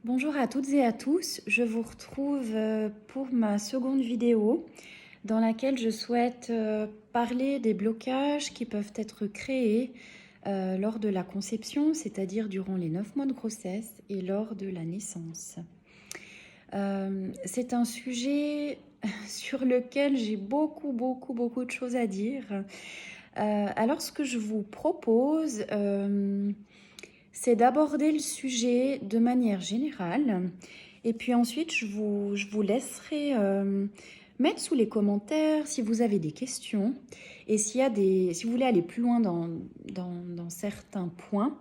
Bonjour à toutes et à tous, je vous retrouve pour ma seconde vidéo dans laquelle je souhaite parler des blocages qui peuvent être créés lors de la conception, c'est-à-dire durant les 9 mois de grossesse et lors de la naissance. C'est un sujet sur lequel j'ai beaucoup de choses à dire. Alors ce que je vous propose, c'est d'aborder le sujet de manière générale. Et puis ensuite, je vous laisserai mettre sous les commentaires si vous avez des questions et si vous voulez aller plus loin dans certains points.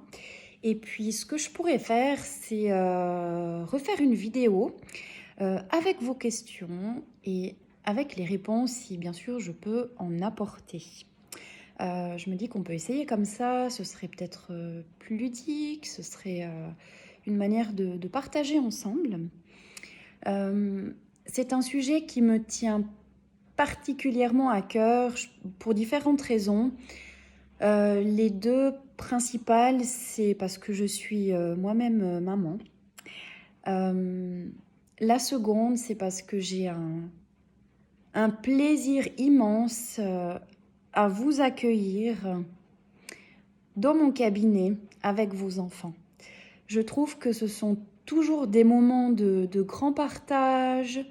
Et puis, ce que je pourrais faire, c'est refaire une vidéo avec vos questions et avec les réponses, si bien sûr je peux en apporter. Je me dis qu'on peut essayer comme ça, ce serait peut-être plus ludique, ce serait une manière de partager ensemble. C'est un sujet qui me tient particulièrement à cœur pour différentes raisons. Les deux principales, c'est parce que je suis moi-même maman. La seconde, c'est parce que j'ai un plaisir immense à vous accueillir dans mon cabinet avec vos enfants. Je trouve que ce sont toujours des moments de grand partage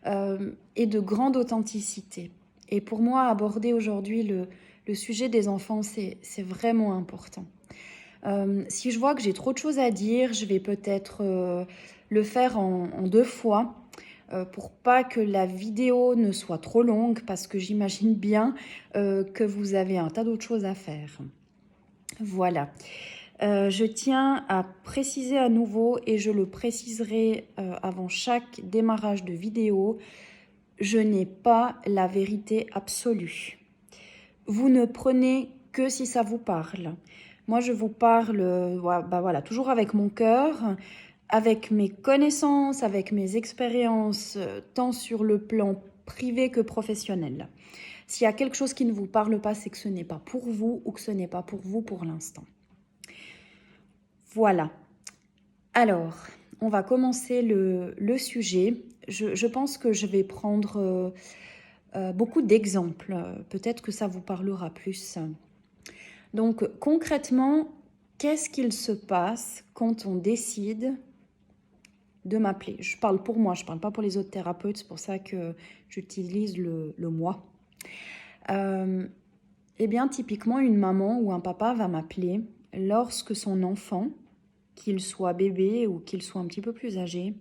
et de grande authenticité. Et pour moi, aborder aujourd'hui le sujet des enfants, c'est vraiment important. Si je vois que j'ai trop de choses à dire, je vais peut-être le faire en deux fois pour pas que la vidéo ne soit trop longue, parce que j'imagine bien que vous avez un tas d'autres choses à faire. Voilà. Je tiens à préciser à nouveau, et je le préciserai avant chaque démarrage de vidéo, je n'ai pas la vérité absolue. Vous ne prenez que si ça vous parle. Moi, je vous parle voilà, toujours avec mon cœur, avec mes connaissances, avec mes expériences, tant sur le plan privé que professionnel. S'il y a quelque chose qui ne vous parle pas, c'est que ce n'est pas pour vous ou que ce n'est pas pour vous pour l'instant. Voilà. Alors, on va commencer le sujet. Je pense que je vais prendre beaucoup d'exemples. Peut-être que ça vous parlera plus. Donc, concrètement, qu'est-ce qu'il se passe quand on décide de m'appeler? Je parle pour moi, je ne parle pas pour les autres thérapeutes. C'est pour ça que j'utilise le moi. Eh bien, typiquement, une maman ou un papa va m'appeler lorsque son enfant, qu'il soit bébé ou qu'il soit un petit peu plus âgé,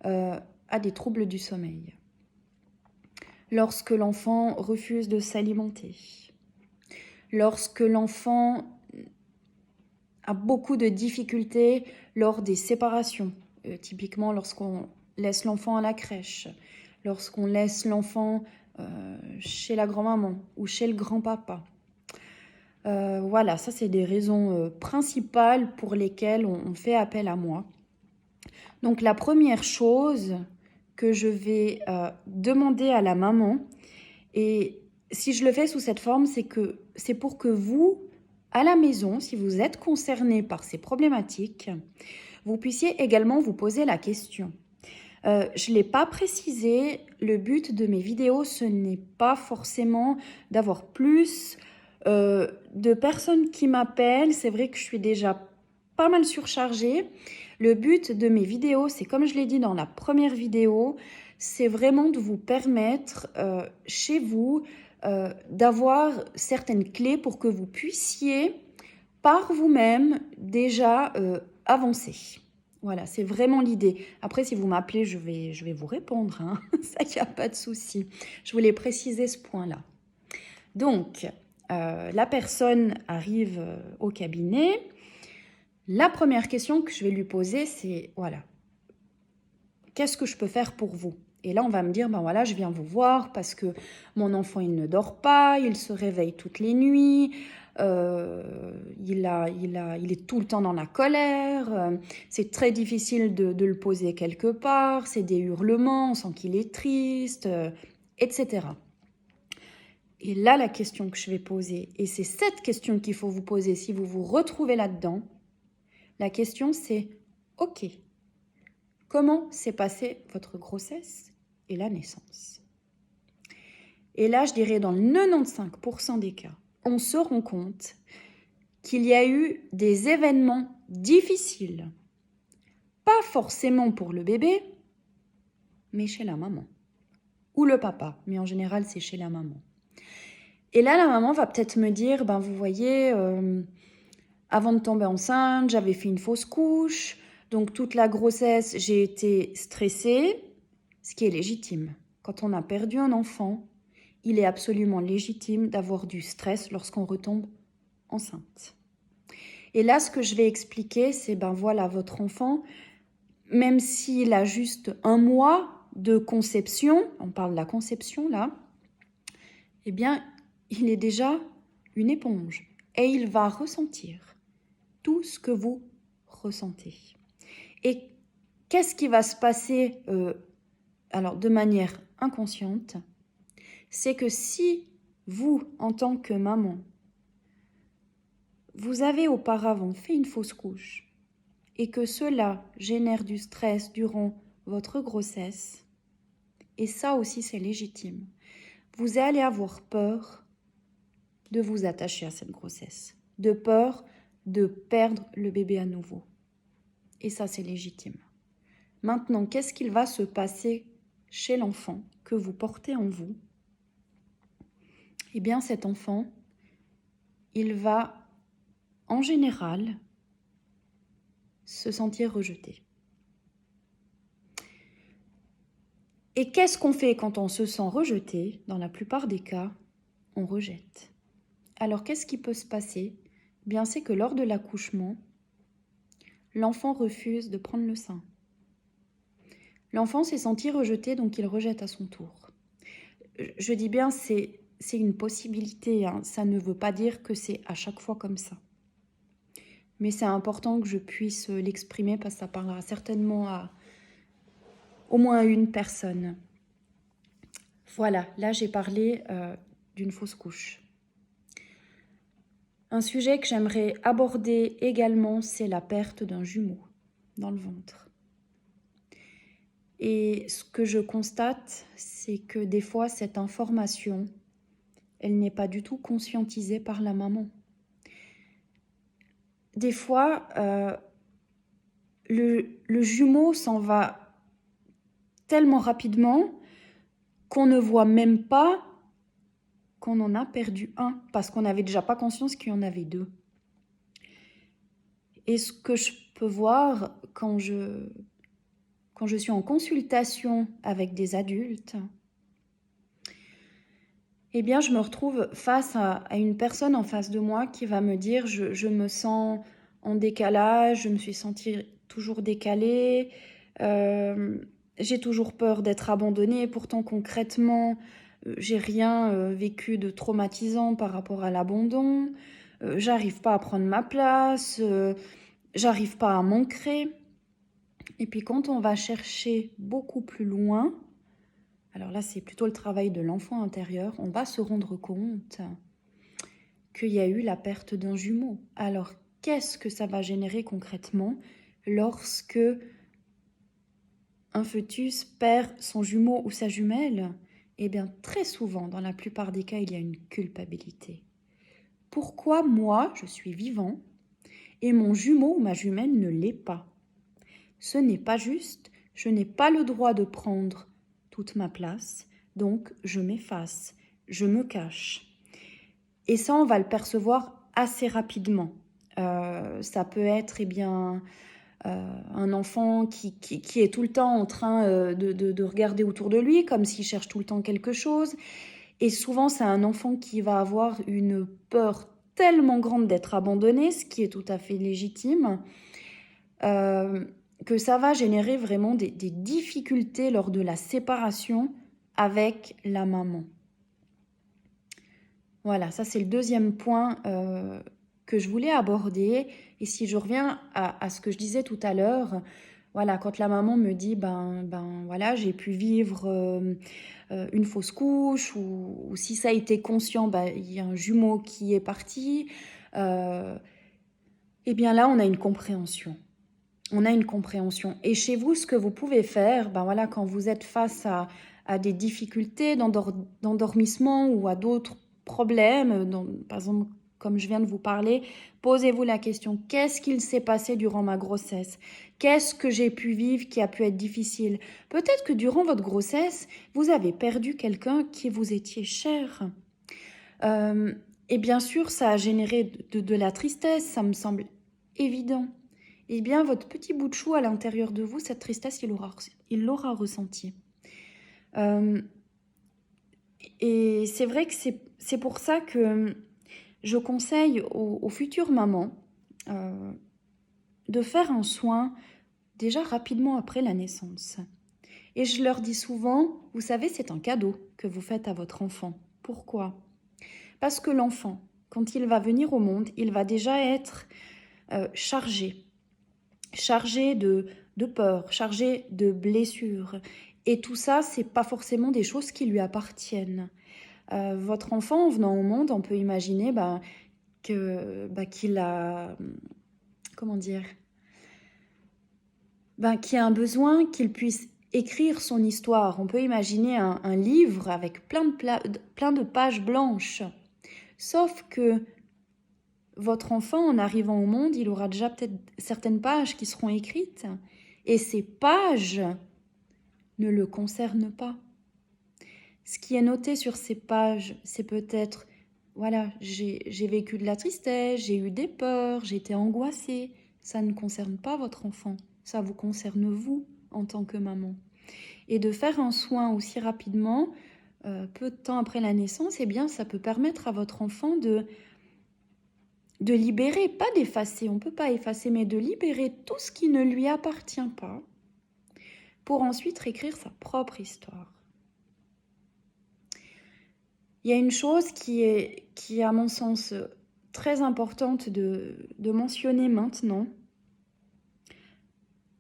a des troubles du sommeil. Lorsque l'enfant refuse de s'alimenter. Lorsque l'enfant a beaucoup de difficultés lors des séparations. Typiquement lorsqu'on laisse l'enfant à la crèche, lorsqu'on laisse l'enfant chez la grand-maman ou chez le grand-papa. Voilà, ça c'est des raisons principales pour lesquelles on fait appel à moi. Donc la première chose que je vais demander à la maman, et si je le fais sous cette forme, c'est pour que vous, à la maison, si vous êtes concerné par ces problématiques, vous puissiez également vous poser la question. Je ne l'ai pas précisé, le but de mes vidéos, ce n'est pas forcément d'avoir plus de personnes qui m'appellent. C'est vrai que je suis déjà pas mal surchargée. Le but de mes vidéos, c'est comme je l'ai dit dans la première vidéo, c'est vraiment de vous permettre chez vous d'avoir certaines clés pour que vous puissiez par vous-même déjà avancer. Voilà, c'est vraiment l'idée. Après, si vous m'appelez, je vais vous répondre, hein. Ça, il n'y a pas de souci. Je voulais préciser ce point-là. Donc, la personne arrive au cabinet. La première question que je vais lui poser, c'est, voilà, qu'est-ce que je peux faire pour vous? Et là, on va me dire, ben voilà, je viens vous voir parce que mon enfant, il ne dort pas, il se réveille toutes les nuits, il est tout le temps dans la colère, c'est très difficile de le poser quelque part, c'est des hurlements, on sent qu'il est triste, etc. Et là, la question que je vais poser, et c'est cette question qu'il faut vous poser si vous vous retrouvez là-dedans, la question c'est, ok, Comment s'est passée votre grossesse et la naissance? Et là, je dirais dans 95% des cas, on se rend compte qu'il y a eu des événements difficiles. Pas forcément pour le bébé, mais chez la maman. Ou le papa, mais en général, c'est chez la maman. Et là, la maman va peut-être me dire, vous voyez, avant de tomber enceinte, j'avais fait une fausse couche, donc toute la grossesse, j'ai été stressée, ce qui est légitime. Quand on a perdu un enfant, il est absolument légitime d'avoir du stress lorsqu'on retombe enceinte. Et là, ce que je vais expliquer, c'est, voilà, votre enfant, même s'il a juste 1 mois de conception, on parle de la conception là, eh bien, il est déjà une éponge et il va ressentir tout ce que vous ressentez. Et qu'est-ce qui va se passer alors de manière inconsciente? C'est que si vous, en tant que maman, vous avez auparavant fait une fausse couche et que cela génère du stress durant votre grossesse, et ça aussi c'est légitime, vous allez avoir peur de vous attacher à cette grossesse, de peur de perdre le bébé à nouveau. Et ça, c'est légitime. Maintenant, qu'est-ce qu'il va se passer chez l'enfant que vous portez en vous? Eh bien, cet enfant, il va, en général, se sentir rejeté. Et qu'est-ce qu'on fait quand on se sent rejeté? Dans la plupart des cas, on rejette. Alors, qu'est-ce qui peut se passer? Eh bien, c'est que lors de l'accouchement, l'enfant refuse de prendre le sein. L'enfant s'est senti rejeté, donc il rejette à son tour. Je dis bien, c'est une possibilité, hein. Ça ne veut pas dire que c'est à chaque fois comme ça. Mais c'est important que je puisse l'exprimer parce que ça parlera certainement à au moins une personne. Voilà, là j'ai parlé d'une fausse couche. Un sujet que j'aimerais aborder également, c'est la perte d'un jumeau dans le ventre. Et ce que je constate, c'est que des fois, cette information, elle n'est pas du tout conscientisée par la maman. Des fois, le jumeau s'en va tellement rapidement qu'on ne voit même pas qu'on en a perdu un, parce qu'on n'avait déjà pas conscience qu'il y en avait 2. Et ce que je peux voir quand je suis en consultation avec des adultes, eh bien, je me retrouve face à une personne en face de moi qui va me dire je me sens en décalage, je me suis sentie toujours décalée, j'ai toujours peur d'être abandonnée, pourtant concrètement, j'ai rien vécu de traumatisant par rapport à l'abandon, j'arrive pas à prendre ma place, j'arrive pas à m'ancrer. Et puis quand on va chercher beaucoup plus loin, alors là c'est plutôt le travail de l'enfant intérieur, on va se rendre compte qu'il y a eu la perte d'un jumeau. Alors qu'est-ce que ça va générer concrètement lorsque un fœtus perd son jumeau ou sa jumelle? Eh bien très souvent, dans la plupart des cas, il y a une culpabilité. Pourquoi moi, je suis vivant et mon jumeau ou ma jumelle ne l'est pas? Ce n'est pas juste, je n'ai pas le droit de prendre toute ma place, donc je m'efface, je me cache. Et ça, on va le percevoir assez rapidement. Ça peut être un enfant qui est tout le temps en train de regarder autour de lui, comme s'il cherche tout le temps quelque chose. Et souvent, c'est un enfant qui va avoir une peur tellement grande d'être abandonné, ce qui est tout à fait légitime, que ça va générer vraiment des difficultés lors de la séparation avec la maman. Voilà, ça c'est le deuxième point que je voulais aborder. Et si je reviens à ce que je disais tout à l'heure, voilà, quand la maman me dit, voilà, j'ai pu vivre une fausse couche, ou si ça a été conscient, il y a un jumeau qui est parti, eh bien là, on a une compréhension. on a une compréhension. Et chez vous, ce que vous pouvez faire, ben voilà, quand vous êtes face à des difficultés d'endormissement ou à d'autres problèmes, par exemple, comme je viens de vous parler, posez-vous la question, qu'est-ce qu'il s'est passé durant ma grossesse? Qu'est-ce que j'ai pu vivre qui a pu être difficile? Peut-être que durant votre grossesse, vous avez perdu quelqu'un qui vous était cher. Et bien sûr, ça a généré de la tristesse, ça me semble évident. Eh bien, votre petit bout de chou à l'intérieur de vous, cette tristesse, il l'aura ressenti. Et c'est vrai que c'est pour ça que je conseille aux futures mamans de faire un soin déjà rapidement après la naissance. Et je leur dis souvent, vous savez, c'est un cadeau que vous faites à votre enfant. Pourquoi? Parce que l'enfant, quand il va venir au monde, il va déjà être chargé de peur, chargé de blessures. Et tout ça, c'est pas forcément des choses qui lui appartiennent. Votre enfant, en venant au monde, on peut imaginer qu'il a, comment dire, qu'il a un besoin, qu'il puisse écrire son histoire. On peut imaginer un livre avec plein de pages blanches. Sauf que votre enfant, en arrivant au monde, il aura déjà peut-être certaines pages qui seront écrites. Et ces pages ne le concernent pas. Ce qui est noté sur ces pages, c'est peut-être, voilà, j'ai vécu de la tristesse, j'ai eu des peurs, j'ai été angoissée. Ça ne concerne pas votre enfant, ça vous concerne vous en tant que maman. Et de faire un soin aussi rapidement, peu de temps après la naissance, eh bien, ça peut permettre à votre enfant de libérer, pas d'effacer, on ne peut pas effacer, mais de libérer tout ce qui ne lui appartient pas pour ensuite écrire sa propre histoire. Il y a une chose qui est à mon sens, très importante de mentionner maintenant.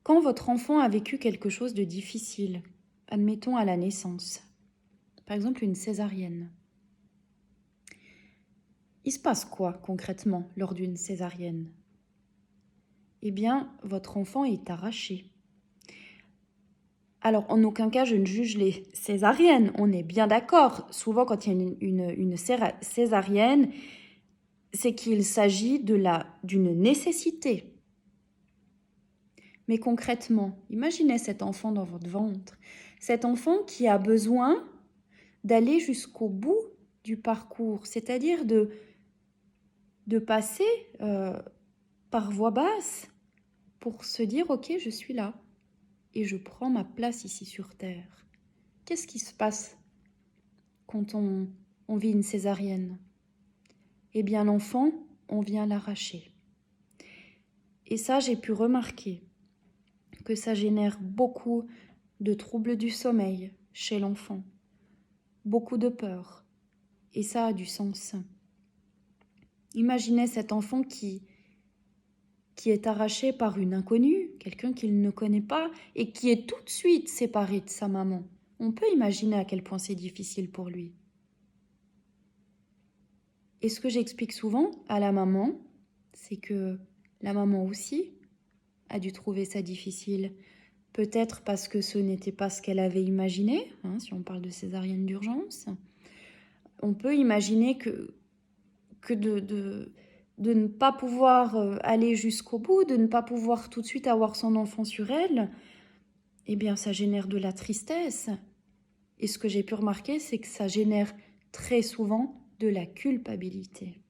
Quand votre enfant a vécu quelque chose de difficile, admettons à la naissance, par exemple une césarienne, il se passe quoi concrètement lors d'une césarienne? Eh bien, votre enfant est arraché. Alors, en aucun cas, je ne juge les césariennes, on est bien d'accord. Souvent, quand il y a une césarienne, c'est qu'il s'agit d'une nécessité. Mais concrètement, imaginez cet enfant dans votre ventre. Cet enfant qui a besoin d'aller jusqu'au bout du parcours, c'est-à-dire de passer par voie basse pour se dire « Ok, je suis là et je prends ma place ici sur Terre ». Qu'est-ce qui se passe quand on vit une césarienne? Eh bien, l'enfant, on vient l'arracher. Et ça, j'ai pu remarquer que ça génère beaucoup de troubles du sommeil chez l'enfant, beaucoup de peur. Et ça a du sens. Imaginez cet enfant qui est arraché par une inconnue, quelqu'un qu'il ne connaît pas, et qui est tout de suite séparé de sa maman. On peut imaginer à quel point c'est difficile pour lui. Et ce que j'explique souvent à la maman, c'est que la maman aussi a dû trouver ça difficile. Peut-être parce que ce n'était pas ce qu'elle avait imaginé, si on parle de césarienne d'urgence. On peut imaginer que de ne pas pouvoir aller jusqu'au bout, de ne pas pouvoir tout de suite avoir son enfant sur elle, eh bien ça génère de la tristesse. Et ce que j'ai pu remarquer, c'est que ça génère très souvent de la culpabilité.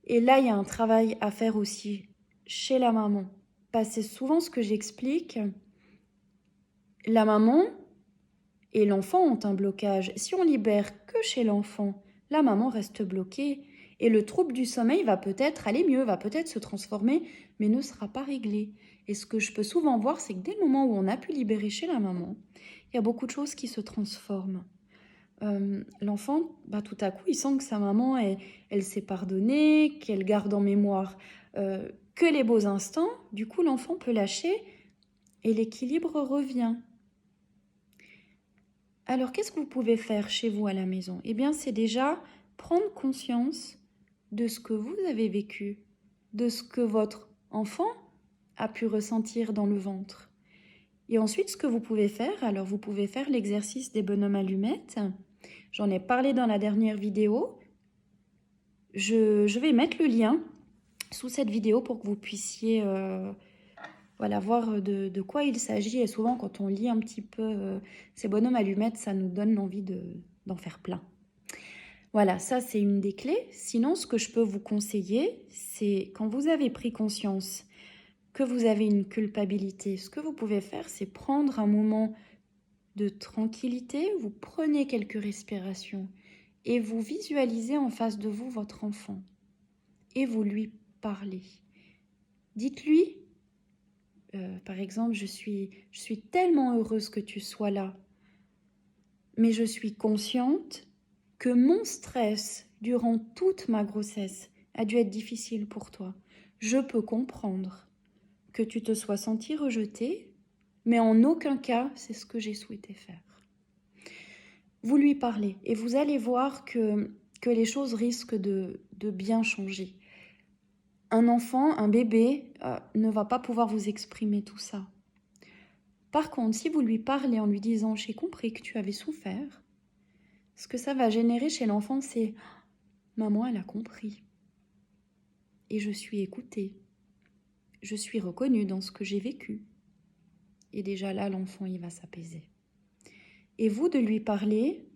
Et là, il y a un travail à faire aussi chez la maman. Parce que c'est souvent ce que j'explique. La maman et l'enfant ont un blocage. Si on libère que chez l'enfant, la maman reste bloquée. Et le trouble du sommeil va peut-être aller mieux, va peut-être se transformer, mais ne sera pas réglé. Et ce que je peux souvent voir, c'est que dès le moment où on a pu libérer chez la maman, il y a beaucoup de choses qui se transforment. L'enfant, tout à coup, il sent que sa maman, elle s'est pardonnée, qu'elle garde en mémoire que les beaux instants. Du coup, l'enfant peut lâcher et l'équilibre revient. Alors, qu'est-ce que vous pouvez faire chez vous à la maison? Eh bien, c'est déjà prendre conscience de ce que vous avez vécu, de ce que votre enfant a pu ressentir dans le ventre. Et ensuite, ce que vous pouvez faire, alors vous pouvez faire l'exercice des bonhommes allumettes. J'en ai parlé dans la dernière vidéo. Je vais mettre le lien sous cette vidéo pour que vous puissiez voilà, voir de quoi il s'agit. Et souvent, quand on lit un petit peu ces bonhommes allumettes, ça nous donne l'envie d'en faire plein. Voilà, ça c'est une des clés. Sinon, ce que je peux vous conseiller, c'est quand vous avez pris conscience que vous avez une culpabilité, ce que vous pouvez faire, c'est prendre un moment de tranquillité, vous prenez quelques respirations et vous visualisez en face de vous votre enfant et vous lui parlez. Dites-lui, par exemple, je suis tellement heureuse que tu sois là, mais je suis consciente que mon stress durant toute ma grossesse a dû être difficile pour toi. Je peux comprendre que tu te sois senti rejeté, mais en aucun cas, c'est ce que j'ai souhaité faire. Vous lui parlez et vous allez voir que les choses risquent de bien changer. Un enfant, un bébé, ne va pas pouvoir vous exprimer tout ça. Par contre, si vous lui parlez en lui disant « j'ai compris que tu avais souffert », ce que ça va générer chez l'enfant, c'est « maman, elle a compris. Et je suis écoutée. Je suis reconnue dans ce que j'ai vécu. » Et déjà là, l'enfant, il va s'apaiser. Et vous, de lui parler,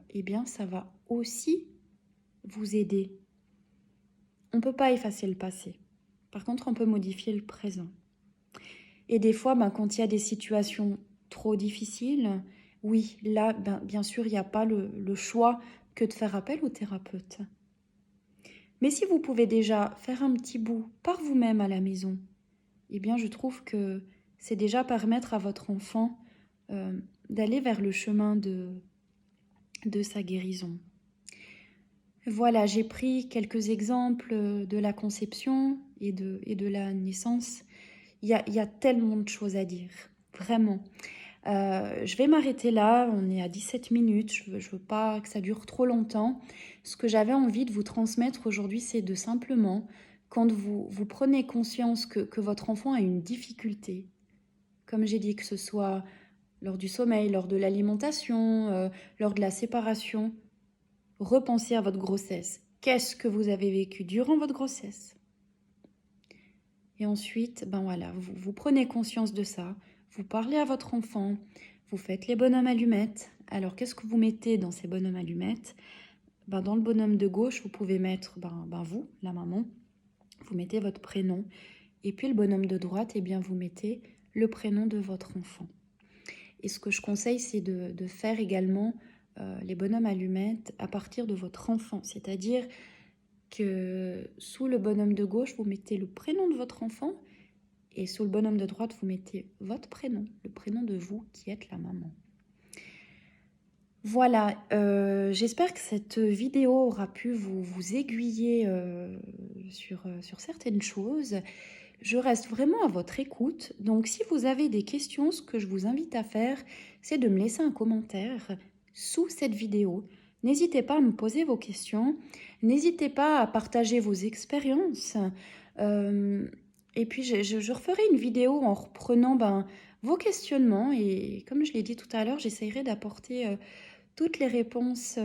eh bien, ça va aussi vous aider. On ne peut pas effacer le passé. Par contre, on peut modifier le présent. Et des fois, quand il y a des situations trop difficiles, oui, là, bien sûr, il n'y a pas le choix que de faire appel au thérapeute. Mais si vous pouvez déjà faire un petit bout par vous-même à la maison, eh bien, je trouve que c'est déjà permettre à votre enfant d'aller vers le chemin de sa guérison. Voilà, j'ai pris quelques exemples de la conception et de la naissance. Il y a tellement de choses à dire, vraiment. Je vais m'arrêter là, on est à 17 minutes, je veux pas que ça dure trop longtemps. Ce que j'avais envie de vous transmettre aujourd'hui, c'est de simplement, quand vous prenez conscience que votre enfant a une difficulté, comme j'ai dit, que ce soit lors du sommeil, lors de l'alimentation, lors de la séparation, repensez à votre grossesse. Qu'est-ce que vous avez vécu durant votre grossesse? Et ensuite, voilà, vous prenez conscience de ça, vous parlez à votre enfant, vous faites les bonhommes allumettes. Alors, qu'est-ce que vous mettez dans ces bonhommes allumettes? Dans le bonhomme de gauche, vous pouvez mettre vous, la maman, vous mettez votre prénom. Et puis le bonhomme de droite, eh bien, vous mettez le prénom de votre enfant. Et ce que je conseille, c'est de faire également les bonhommes allumettes à partir de votre enfant. C'est-à-dire que sous le bonhomme de gauche, vous mettez le prénom de votre enfant et sous le bonhomme de droite, vous mettez votre prénom, le prénom de vous qui êtes la maman. Voilà, j'espère que cette vidéo aura pu vous aiguiller sur certaines choses. Je reste vraiment à votre écoute, donc si vous avez des questions, ce que je vous invite à faire, c'est de me laisser un commentaire sous cette vidéo. N'hésitez pas à me poser vos questions, n'hésitez pas à partager vos expériences. Et puis je referai une vidéo en reprenant vos questionnements et comme je l'ai dit tout à l'heure, j'essaierai d'apporter toutes les réponses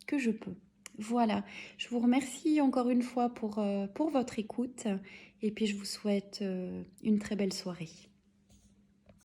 que je peux. Voilà, je vous remercie encore une fois pour votre écoute et puis je vous souhaite une très belle soirée.